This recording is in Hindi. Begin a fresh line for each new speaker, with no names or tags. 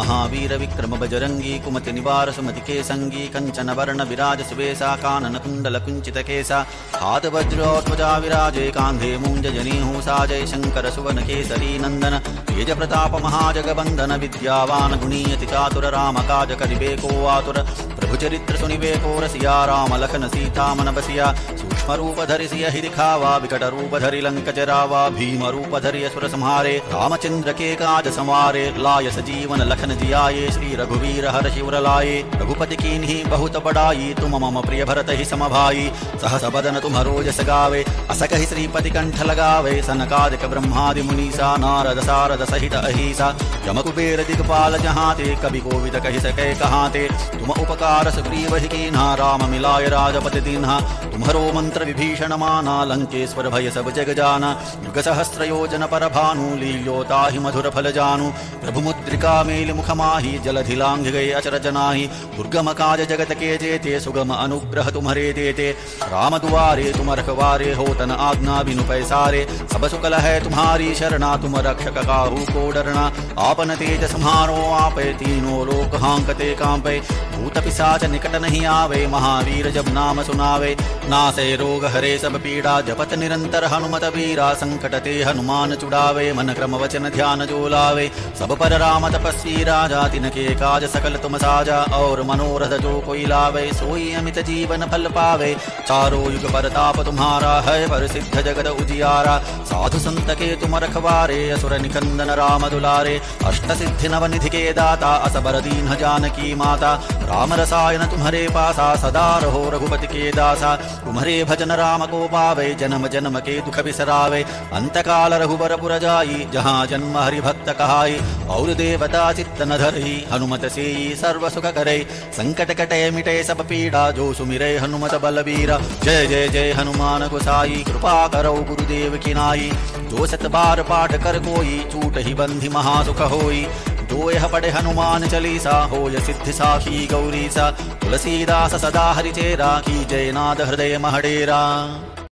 महावीर विक्रम बजरंगी कुमति निवार सुमति के संगी कंचन वर्ण विराज सुवेशा कानन कुंडल कुंचित केसा हाथ वज्रोध्वजा विराजे कांधे मूंज जनेऊ साजय शंकर सुवन केसरी नंदन तेज प्रताप महाजगबंधन विद्यावान गुणीयति चातुर राम काज करिबे को आतुर प्रभु चरित्र सुनिबे को रसिया राम लखन सीता मन बसिया सूक्ष्म रूप धरि सिय ही दिखावा विकट रूप धरि लंक जरावा भीम रूप धरि असुर संहारे रामचंद्र के काज संवारे लाय सजीवन लखन जियाये श्री रघुवीर हर्षि उर लाये रघुपति कीन्ही बहुत बड़ाई तुम मम प्रिय भरत ही समभाई सहस बदन तुम्हरो जस गावे अस कहि श्रीपति कंठ लगावे सनकादिक ब्रह्मादि मुनीसा नारद सारद सहित अहिसा यम कुबेर दिगपाल जहाते कवि कोविद कहि सकै कहाते तुम उपकार सुग्रीव ही कीन्हा राम मिलाय राजपति दीन्हा तुम्हरो मंत्र विभीषण माना लंकेश्वर भय सब जग जाना युग सहस्र योजन पर भानु लील्योता ही मधुर फल जानु प्रभु मुद्रिका मेलि मुख माही जलधि लांघ गए अचरज नाही दुर्गम काज जगत के जेते सुगम अनुग्रह तुम्हरे देते राम दुआरे तुम रखवारे होतन आज्ञा बिनु पैसारे सब सुकल है तुम्हारी शरणा तुम रक्षक काहू को डरना आपन तेज सम्हारो आपे तीनों लोक हांकते कांपे भूत पिशाच निकट नहीं आवे महावीर जब नाम सुनावे नासे रोग हरे सब पीड़ा जपत निरंतर हनुमत वीरा संकट ते हनुमान छुड़ावे मन क्रम वचन ध्यान जो लावे सब पर राम तपस्वी राजा तिनके काज सकल तुम साजा और मनोरथ जो कोई लावे सोई अमित जीवन फल पावे चारों युग परताप तुम्हारा है प्रसिद्ध जगत उजियारा साधु संत के तुम रखवारे असुर निकंदन राम दुलारे अष्ट सिद्धि नव निधि के दाता असबर दीन जानकी माता राम रसायन तुम्हारे पासा सदा रहो रघुपति के दासा तुम्हारे भजन राम को पावे जन्म जन्म के दुख बिसरावे अंतकाल रघुबर पुर जाई जहाँ जन्म हरि भक्त कहाई और देवता चित्त न धरई हनुमत से सर्व सुख करे संकट कटे मिटे सब पीड़ा जो सुमिरे हनुमत बलबीरा जय जय जय हनुमान गोसाई कृपा करो गुरुदेव की नाई जो सत बार पाठ कर कोई चूट ही बंधि महासुख होई जो यह पढ़े हनुमान चालीसा होय सिद्धि साखी गौरीसा तुलसीदास सदा हरिचेरा की जय नाद हृदय महडेरा।